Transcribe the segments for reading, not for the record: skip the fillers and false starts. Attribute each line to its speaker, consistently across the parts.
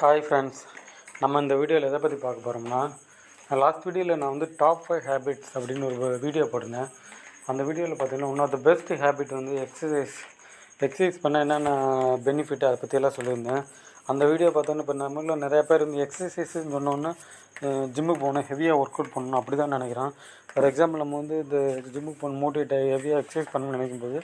Speaker 1: Hi friends, நம்ம இந்த வீடியோவில் எதை பற்றி பார்க்க போகிறோம்னா, லாஸ்ட் வீடியோவில் நான் வந்து டாப் 5 ஹேபிட்ஸ் அப்படின்னு ஒரு வீடியோ போட்டிருந்தேன். அந்த வீடியோவில் பார்த்தீங்கன்னா one of the best habit வந்து எக்ஸசைஸ் பண்ணால் என்னென்ன பெனிஃபிட் அதை பற்றியெல்லாம் சொல்லியிருந்தேன். அந்த வீடியோ பார்த்தோன்னா இப்போ நம்மள நிறையா பேர் இந்த எக்ஸசைஸ்ன்னு சொன்னோன்னா ஜிம்முக்கு போகணும், ஹெவியாக ஒர்க் அவுட் பண்ணணும் அப்படி தான் நினைக்கிறோம். ஃபார் எக்ஸாம்பிள் நம்ம வந்து இந்த ஜிம்முக்கு போகணும், மோட்டிவேட் ஆகி ஹெவியாக எக்ஸசைஸ் பண்ணணும்னு நினைக்கும்போது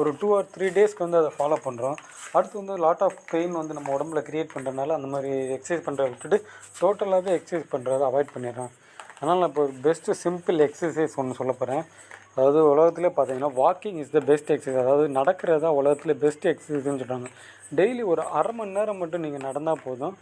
Speaker 1: ஒரு 2 or 3 டேஸ்க்கு வந்து அதை ஃபாலோ பண்ணுறோம். அடுத்து வந்து லாட் ஆஃப் பெயின் வந்து நம்ம உடம்புல க்ரியேட் பண்ணுறதுனால அந்த மாதிரி எக்ஸசைஸ் பண்ணுறத விட்டுட்டு டோட்டலாகவே எக்ஸசைஸ் பண்ணுறதை அவாய்ட் பண்ணிடுறோம். அதனால் நான் இப்போ பெஸ்ட்டு சிம்பிள் எக்ஸசைஸ் ஒன்று சொல்ல போகிறேன். அதாவது உலகத்துலேயே பார்த்தீங்கன்னா walking is the best exercise. அதாவது நடக்கிறதா உலகத்தில் பெஸ்ட் எக்ஸசைஸ்ன்னு சொல்கிறாங்க. டெய்லி ஒரு அரை மணி நேரம் மட்டும் நீங்கள் நடந்தால் போதும்.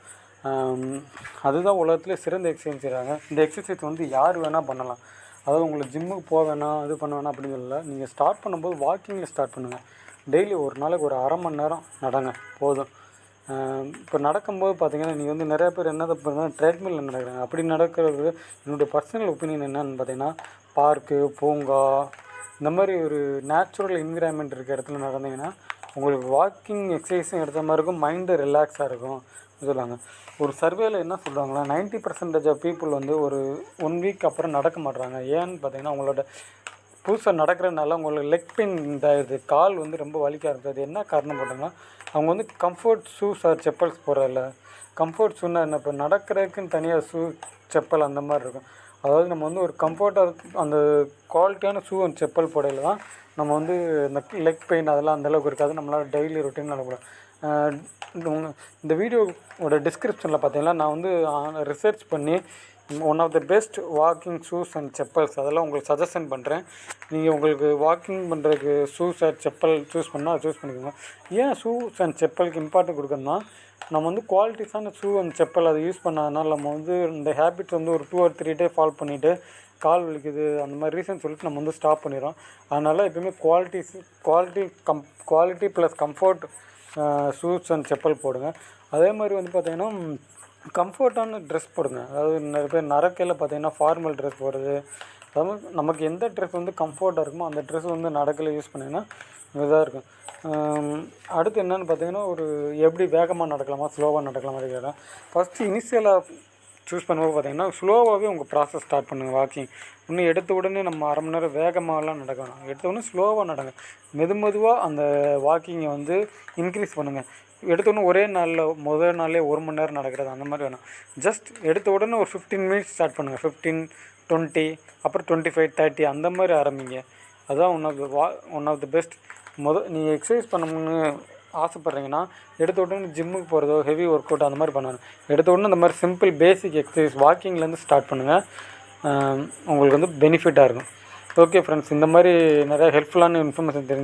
Speaker 1: அதுதான் உலகத்துலேயே சிறந்த எக்ஸசைஸ் செய்கிறாங்க. இந்த எக்ஸசைஸ் வந்து யார் வேணால் பண்ணலாம். அதாவது உங்களுக்கு ஜிம்முக்கு போக வேணாம், இது பண்ண வேணாம் அப்படின்னு சொல்லல. நீங்கள் ஸ்டார்ட் பண்ணும்போது வாக்கிங்கில் ஸ்டார்ட் பண்ணுங்கள். டெய்லி ஒரு நாளைக்கு ஒரு அரை மணி நேரம் நடங்க போதும். இப்போ நடக்கும்போது பார்த்தீங்கன்னா நீங்கள் வந்து நிறையா பேர் என்ன பண்ணுறாங்க, ட்ரெட்மில்லில் நடக்கிறாங்க. அப்படி நடக்கிறது என்னுடைய பர்சனல் ஒப்பீனியன் என்னன்னு பார்த்தீங்கன்னா, பார்க்கு, பூங்கா இந்த மாதிரி ஒரு நேச்சுரல் என்விரான்மெண்ட் இருக்க இடத்துல நடந்தீங்கன்னா உங்களுக்கு வாக்கிங் எக்ஸசைஸும் எடுத்த மாதிரி இருக்கும், மைண்டு ரிலாக்ஸாக இருக்கும் சொல்லுவாங்க. ஒரு சர்வேயில் என்ன சொல்கிறாங்கன்னா 90% ஆஃப் பீப்புள் வந்து ஒரு 1 வீக் அப்புறம் நடக்க மாட்றாங்க. ஏன்னு பார்த்தீங்கன்னா அவங்களோட புதுசாக நடக்கிறதுனால உங்களுக்கு லெக் பெயின் இதாகிடுது, கால் வந்து ரொம்ப வலிக்க ஆரம்பிச்சது. என்ன காரணம் போட்டோம்னா அவங்க வந்து கம்ஃபர்ட் ஷூஸ் ஆர் செப்பல்ஸ் போடுறதில்ல. கம்ஃபர்ட் ஷூன்னா என்ன, இப்போ நடக்கிறதுக்குன்னு தனியாக ஷூ செப்பல் அந்த மாதிரி இருக்கும். அதாவது நம்ம வந்து ஒரு கம்ஃபர்ட்டாக அந்த குவாலிட்டியான ஷூ அண்ட் செப்பல் போடையில் தான் நம்ம வந்து இந்த லெக் பெயின் அதெல்லாம் அந்தளவுக்கு இருக்காது. நம்மளால் டெய்லி ரொட்டீன் நடக்கூடாது. இந்த வீடியோவோட டிஸ்கிரிப்ஷனில் பார்த்தீங்கன்னா நான் வந்து ரிசர்ச் பண்ணி one of the best walking shoes and chappals அதெல்லாம் உங்களுக்கு சஜஷன் பண்ணுறேன். நீங்கள் உங்களுக்கு வாக்கிங் பண்ணுறதுக்கு ஷூஸ் அண்ட் செப்பல் சூஸ் பண்ணால் அதை சூஸ் பண்ணிக்கோங்க. ஏன் ஷூஸ் அண்ட் செப்பலுக்கு இம்பார்ட்டன்ட் கொடுக்கணும்னா, நம்ம வந்து குவாலிட்டிஸான ஷூ அண்ட் செப்பல் அதை யூஸ் பண்ணாதனால நம்ம வந்து இந்த ஹேபிட்ஸ் வந்து ஒரு 2 or 3 டே ஃபாலோ பண்ணிவிட்டு கால் வலிக்குது அந்த மாதிரி ரீசன் சொல்லிட்டு நம்ம வந்து ஸ்டாப் பண்ணிடுறோம். அதனால் எப்பவுமே quality plus comfort shoes and chappal போடுங்க. அதே மாதிரி வந்து பார்த்திங்கன்னா கம்ஃபர்ட்டான ட்ரெஸ் போடுங்க. அதாவது நிறைய பேர் நடக்கையில் பார்த்திங்கன்னா ஃபார்மல் ட்ரெஸ் போடுறது. அதாவது நமக்கு எந்த ட்ரெஸ் வந்து கம்ஃபர்ட்டாக இருக்குமோ அந்த ட்ரெஸ் வந்து நடக்கையில் யூஸ் பண்ணிங்கன்னா இதாக இருக்கும். அடுத்து என்னென்னு பார்த்திங்கன்னா ஒரு எப்படி வேகமாக நடக்கலாமா ஸ்லோவாக நடக்கலாமா கேட்குறேன். ஃபஸ்ட்டு இனிஷியலாக சூஸ் பண்ணும்போது பார்த்திங்கன்னா ஸ்லோவாகவே உங்கள் ப்ராசஸ் ஸ்டார்ட் பண்ணுங்கள். வாக்கிங் இன்னும் எடுத்த உடனே நம்ம அரை மணி நேரம் வேகமாகலாம் நடக்க வேணாம். எடுத்த உடனே ஸ்லோவாக நடங்க. மெதுவாக அந்த வாக்கிங்கை வந்து இன்க்ரீஸ் பண்ணுங்கள். எடுத்தோடனே ஒரே நாளில் முதல் நாளே 1 மணி நேரம் நடக்கிறது அந்த மாதிரி வேணாம். ஜஸ்ட் எடுத்த உடனே ஒரு 15 மினிட்ஸ் ஸ்டார்ட் பண்ணுங்கள். 15, 20 அப்புறம் 25, 30 அந்த மாதிரி ஆரம்பிங்க. அதுதான் ஒன் ஆஃப் த பெஸ்ட். நீங்கள் எக்ஸசைஸ் பண்ணணும்னு ஆசைப்பட்றீங்கன்னா எடுத்த உடனே ஜிம்முக்கு போகிறதோ ஹெவி ஒர்க் அவுட் அந்த மாதிரி பண்ணணும். எடுத்த உடனே இந்த மாதிரி சிம்பிள் பேசிக் எக்ஸசைஸ் வாக்கிங்லேருந்து ஸ்டார்ட் பண்ணுங்கள். உங்களுக்கு வந்து பெனிஃபிட்டாக இருக்கும். ஓகே ஃப்ரெண்ட்ஸ், இந்த மாதிரி நிறையா ஹெல்ப்ஃபுல்லான இன்ஃபர்மேஷன் தெரிஞ்சு